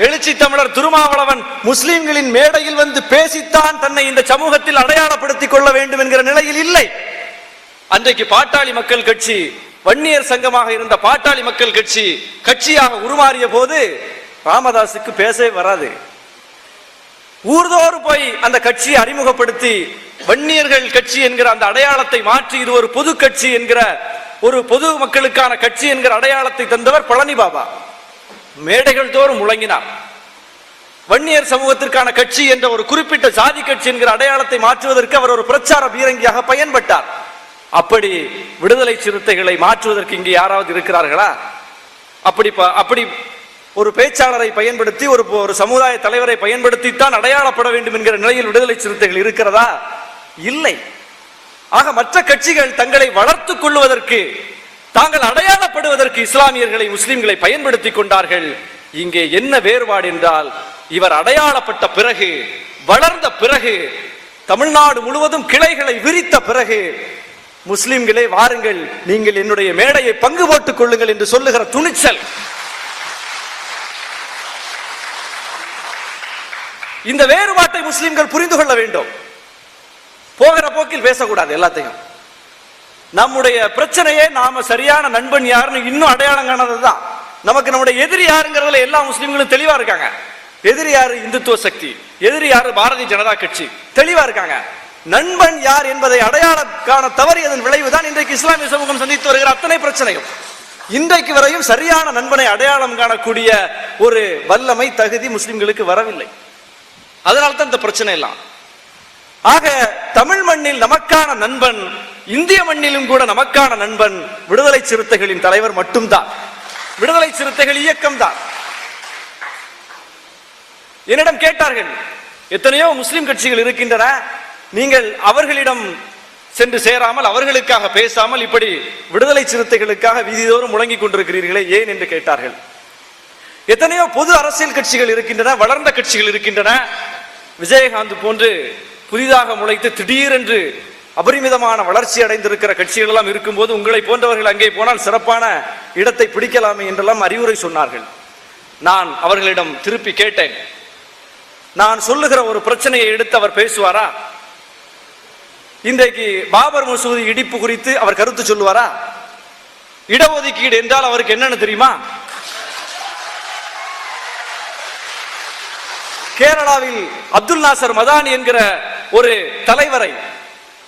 எழுச்சி தமிழர் திருமாவளவன் முஸ்லிம்களின் மேடையில் வந்து பேசித்தான் தன்னை இந்த சமூகத்தில் அடையாளப்படுத்திக் கொள்ள வேண்டும் என்கிற நிலையில் இல்லை. அன்றைக்கு பாட்டாளி மக்கள் கட்சி வன்னியர் சங்கமாக இருந்த பாட்டாளி மக்கள் கட்சி கட்சியாக உருமாறிய போது ராமதாசுக்கு பேசவே வராது. ஊர்தோறு போய் அந்த கட்சியை அறிமுகப்படுத்தி வன்னியர்கள் கட்சி என்கிற அந்த அடையாளத்தை மாற்றி இது ஒரு பொது கட்சி என்கிற ஒரு பொது மக்களுக்கான கட்சி என்கிற அடையாளத்தை தந்தவர் பழனி பாபா. மேடைகள் தோறும் முழங்கினார். வன்னியர் சமூகத்திற்கான கட்சி என்ற ஒரு குறிப்பிட்ட ஜாதி கட்சி என்கிற அடையாளத்தை மாற்றுவதற்கு அவர் ஒரு பிரச்சார பீரங்கியாக பயன்பட்டார். அப்படி விடுதலை சிறுத்தைகளை மாற்றுவதற்கு இங்கே யாராவது இருக்கிறார்களா? அப்படி ஒரு பேச்சாளரை பயன்படுத்தி ஒரு சமுதாய தலைவரை பயன்படுத்தித்தான் அடையாளப்பட வேண்டும் என்கிற நிலையில் விடுதலை சிறுத்தைகள் இருக்கிறதா? இல்லை. ஆக மற்ற கட்சிகள் தங்களை வளர்த்துக் கொள்வதற்கு, தாங்கள் அடையாளப்படுவதற்கு இஸ்லாமியர்களை முஸ்லிம்களை பயன்படுத்திக் கொண்டார்கள். இங்கே என்ன வேறுபாடு என்றால், இவர் அடையாளப்பட்ட பிறகு, வளர்ந்த பிறகு, தமிழ்நாடு முழுவதும் கிளைகளை விரித்த பிறகு முஸ்லிம்களே வாருங்கள், நீங்கள் என்னுடைய மேடையை பங்கு போட்டுக் கொள்ளுங்கள் என்று சொல்லுகிற துணிச்சல். இந்த வேறுபாட்டை முஸ்லிம்கள் புரிந்து கொள்ள வேண்டும். போகிற போக்கில் பேசக்கூடாது. எல்லாத்தையும் நம்முடைய பிரச்சனையே நாம சரியான நண்பன் யாருன்னு இன்னும் அடையாளம் காணாததுதான். நமக்கு நம்முடைய எதிரி யாருங்கிறதுல எல்லா முஸ்லிம்களும் தெளிவா இருக்காங்க. எதிரி யாரு? இந்துத்துவ சக்தி. எதிரி யாரு? பாரதிய ஜனதா கட்சி. தெளிவா இருக்காங்க. நண்பன் யார் என்பதை அடையாளம் காண தவறியதன் விளைவுதான் இன்றைக்கு இஸ்லாமிய சமூகம் சந்தித்து வருகிற அத்தனை பிரச்சனையும். இன்றைக்கு வரையும் சரியான நண்பனை அடையாளம் காணக்கூடிய ஒரு வல்லமை, தகுதி முஸ்லிம்களுக்கு வரவில்லை. அதனால்தான் இந்த பிரச்சனை எல்லாம். ஆக தமிழ் மண்ணில் நமக்கான நண்பன், இந்திய மண்ணிலும் கூட நமக்கான நண்பன் விடுதலை சிறுத்தைகளின் தலைவர் மட்டும்தான், விடுதலை சிறுத்தைகள் இயக்கம் தான். என்னிடம் கேட்டார்கள், எத்தனையோ முஸ்லிம் கட்சிகள் இருக்கின்றன, நீங்கள் அவர்களிடம் சென்று சேராமல், அவர்களுக்காக பேசாமல் இப்படி விடுதலை சிறுத்தைகளுக்காக வீதிதோறும் முழங்கிக் கொண்டிருக்கிறீர்களே ஏன் என்று கேட்டார்கள். எத்தனையோ பொது அரசியல் கட்சிகள் இருக்கின்றன, வளர்ந்த கட்சிகள் இருக்கின்றன. விஜயகாந்த் போன்று புதிதாக முளைத்து திடீரென்று அபரிமிதமான வளர்ச்சி அடைந்திருக்கிற கட்சிகள் எல்லாம் இருக்கும்போது உங்களை போன்றவர்கள் அங்கே போனால் சிறப்பான இடத்தை பிடிக்கலாமே என்றெல்லாம் அறிவுரை சொன்னார்கள். நான் அவர்களிடம் திருப்பி கேட்டேன், நான் சொல்லுகிற ஒரு பிரச்சனையை எடுத்து அவர் பேசுவாரா? இன்றைக்கு பாபர் மசூதி இடிப்பு குறித்து அவர் கருத்து சொல்லுவாரா? இடஒதுக்கீடு என்றால் அவருக்கு என்னன்னு தெரியுமா? கேரளாவில் அப்துல் நாசர் மதானி என்கிற ஒரு தலைவரை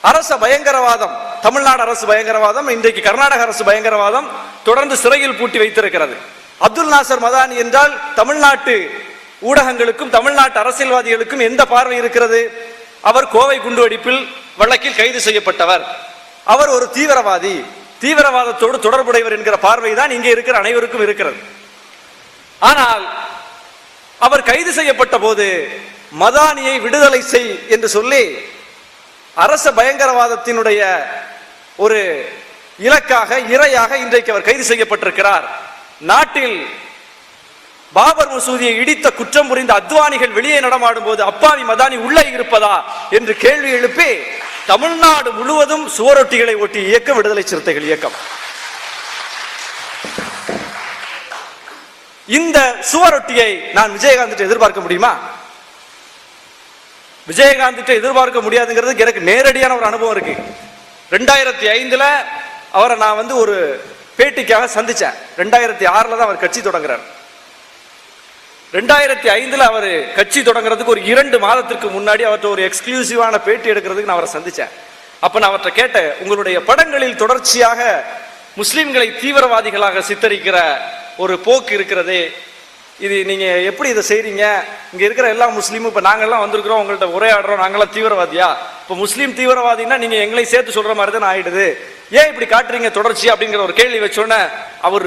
அரச பயங்கரவாதம், தமிழ்நாடு அரசு பயங்கரவாதம், இன்றைக்கு கர்நாடக அரசு பயங்கரவாதம் தொடர்ந்து சிறையில் பூட்டி வைத்திருக்கிறது. அப்துல் நாசர் மதானி என்றால் தமிழ்நாட்டு ஊடகங்களுக்கும் தமிழ்நாட்டு அரசியல்வாதிகளுக்கும் எந்த பார்வை இருக்கிறது? அவர் கோவை குண்டுவெடிப்பில் வழக்கில் கைது செய்யப்பட்டவர். அவர் ஒரு தீவிரவாதி, தீவிரவாதத்தோடு தொடர்புடையவர் என்கிற பார்வைதான் இங்கே இருக்கிற அனைவருக்கும் இருக்கிறது. ஆனால் அவர் கைது செய்யப்பட்ட போது மதானியை விடுதலை செய் என்று சொல்லி அரச பயங்கரவாதத்தினுடைய ஒரு இலக்காக, இரையாக இன்றைக்கு அவர் கைது செய்யப்பட்டிருக்கிறார். நாட்டில் பாபர் மசூதியை இடித்த குற்றம் புரிந்த அத்வானிகள் வெளியே நடமாடும் போது அப்பாவி மதானி உள்ளே இருப்பதா என்று கேள்வி எழுப்பி தமிழ்நாடு முழுவதும் சுவரொட்டிகளை ஒட்டிய இயக்கம் விடுதலை சிறுத்தைகள் இயக்கம். இந்த சுவரொட்டியை நான் விஜயகாந்த் எதிர்பார்க்க முடியுமா? விஜயகாந்த் எதிர்பார்க்க முடியாதுங்கிறது எனக்கு நேரடியான ஒரு அனுபவம் இருக்கு. 2005 அவரை நான் ஒரு பேட்டிக்காக சந்திச்சேன். 2006 தான் அவர் கட்சி தொடங்குறார். 2005 அவர் கட்சி தொடங்குறதுக்கு ஒரு 2 மாதத்திற்கு முன்னாடி அவர்கிட்ட ஒரு எக்ஸ்க்ளூசிவான பேட்டி எடுக்கிறதுக்கு நான் அவரை சந்திச்சேன். அப்ப நான் அவர்கிட்ட கேட்டேன், உங்களுடைய படங்களில் தொடர்ச்சியாக முஸ்லிம்களை தீவிரவாதிகளாக சித்தரிக்கிற ஒரு போக்கு இருக்கிறது, இது நீங்க எப்படி இதை செய்றீங்க? இங்க இருக்கிற எல்லா முஸ்லீமும், இப்ப நாங்கெல்லாம் வந்திருக்கிறோம், உங்கள்ட்ட உரையாடுறோம், நாங்கெல்லாம் தீவிரவாதியா? இப்ப முஸ்லீம் தீவிரவாதின்னா நீங்க எங்களை சேர்த்து சொல்ற மாதிரி தான் ஆயிடுது, ஏன் இப்படி காட்டுறீங்க தொடர்ச்சி அப்படிங்கிற ஒரு கேள்வி வச்சோன்னே அவர்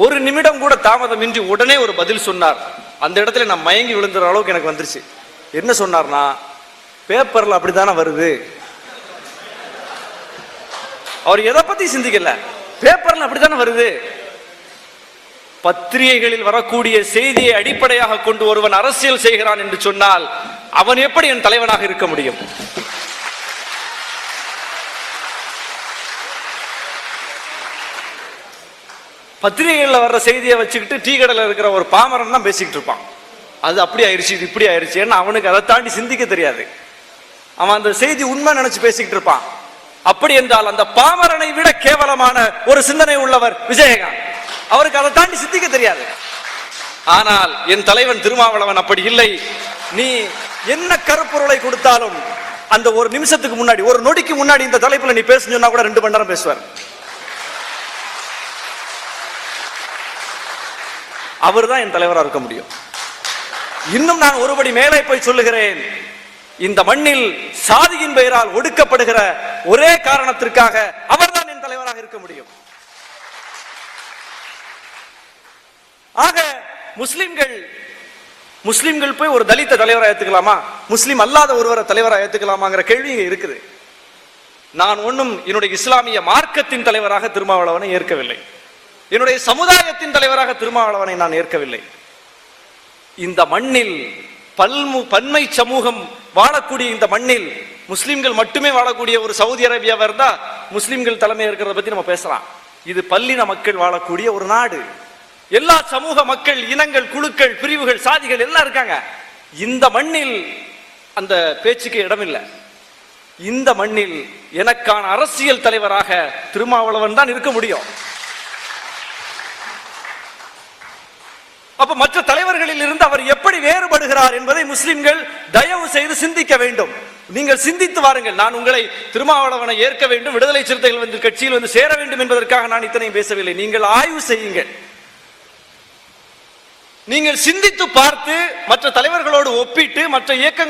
ஒரு நிமிடம் கூட தாமதமின்றி உடனே ஒரு பதில் சொன்னார். அந்த இடத்துல நான் மயங்கி விழுந்துற அளவுக்கு எனக்கு வந்துருச்சு. என்ன சொன்னார்னா, பேப்பர்ல அப்படித்தானே வருது. அவர் எதை பத்தி சிந்திக்கல, பேப்பர்ல அப்படித்தானே வருது. பத்திரிகைகளில் வரக்கூடிய செய்தியை அடிப்படையாக கொண்டு ஒருவன் அரசியல் செய்கிறான் என்று சொன்னால் அவன் எப்படி என் தலைவனாக இருக்க முடியும்? பத்திரிகைகளில் வர்ற செய்தியை வச்சுக்கிட்டு டீ கடையில் இருக்கிற ஒரு பாமரன் தான் பேசிக்கிட்டு இருப்பான். அது அப்படி ஆயிடுச்சு, இது இப்படி ஆயிடுச்சு. ஏன்னா அவனுக்கு அதை தாண்டி சிந்திக்க தெரியாது. அவன் அந்த செய்தி உண்மை நினைச்சு பேசிக்கிட்டு இருப்பான். அப்படி என்றால் அந்த பாமரனை விட கேவலமான ஒரு சிந்தனை உள்ளவர் விஜயகாந்த். அவருக்கு அதை தாண்டி சிந்திக்க தெரியாது. ஆனால் என் தலைவன் திருமாவளவன் அப்படி இல்லை. நீ என்ன கருப்பொருளை கொடுத்தாலும் அந்த ஒரு நிமிஷத்துக்கு முன்னாடி, ஒரு நொடிக்கு முன்னாடி இந்த தலைப்புல நீ பேசுனா கூட 2 மணி நேரம் பேசுவார். அவர் தான் என் தலைவராக இருக்க முடியும். இன்னும் நான் ஒருபடி மேலே போய் சொல்லுகிறேன், இந்த மண்ணில் சாதியின் பெயரால் ஒடுக்கப்படுகிற ஒரே காரணத்திற்காக அவர்தான் என் தலைவராக இருக்க முடியும். ஆக முஸ்லிம்கள் போய் ஒரு தலித்த தலைவராக ஏத்துக்கலாமா, முஸ்லிம் அல்லாத ஒருவரை தலைவராக ஏத்துக்கலாமாங்கிற கேள்வி இங்க இருக்குது. நான் ஒன்னும் என்னுடைய இஸ்லாமிய மார்க்கத்தின் தலைவராக திருமாவளவனை ஏற்கவில்லை. என்னுடைய சமுதாயத்தின் தலைவராக திருமாவளவனை நான் ஏற்கவில்லை. இந்த மண்ணில் பன்மை சமூகம் வாழக்கூடிய இந்த மண்ணில் முஸ்லிம்கள் மட்டுமே வாழக்கூடிய ஒரு சவுதி அரேபியாவா இருந்தா முஸ்லிம்கள் தலைமை இருக்கிறத பத்தி நம்ம பேசலாம். இது பல்லின மக்கள் வாழக்கூடிய ஒரு நாடு. எல்லா சமூக மக்கள், இனங்கள், குழுக்கள், பிரிவுகள், சாதிகள் எல்லாம் இருக்காங்க. இந்த மண்ணில் அந்த பேச்சுக்கு இடமில்லை. இந்த மண்ணில் எனக்கான அரசியல் தலைவராக திருமாவளவன் தான் இருக்க முடியும். அப்ப மற்ற தலைவர்களில் இருந்து அவர் எப்படி வேறுபடுகிறார் என்பதை முஸ்லிம்கள் தயவு செய்து சிந்திக்க வேண்டும். நீங்கள் சிந்தித்து வாருங்கள். நான் உங்களை திருமாவளவனை ஏற்க வேண்டும், விடுதலை சிறுத்தைகள் வந்து கட்சியில் வந்து சேர வேண்டும் என்பதற்காக நான் இத்தனையும் பேசவில்லை. நீங்கள் ஆய்வு செய்யுங்கள். நீங்கள் சிந்தித்து பார்த்து மற்ற தலைவர்களோடு ஒப்பிட்டு மற்ற இயக்கங்கள்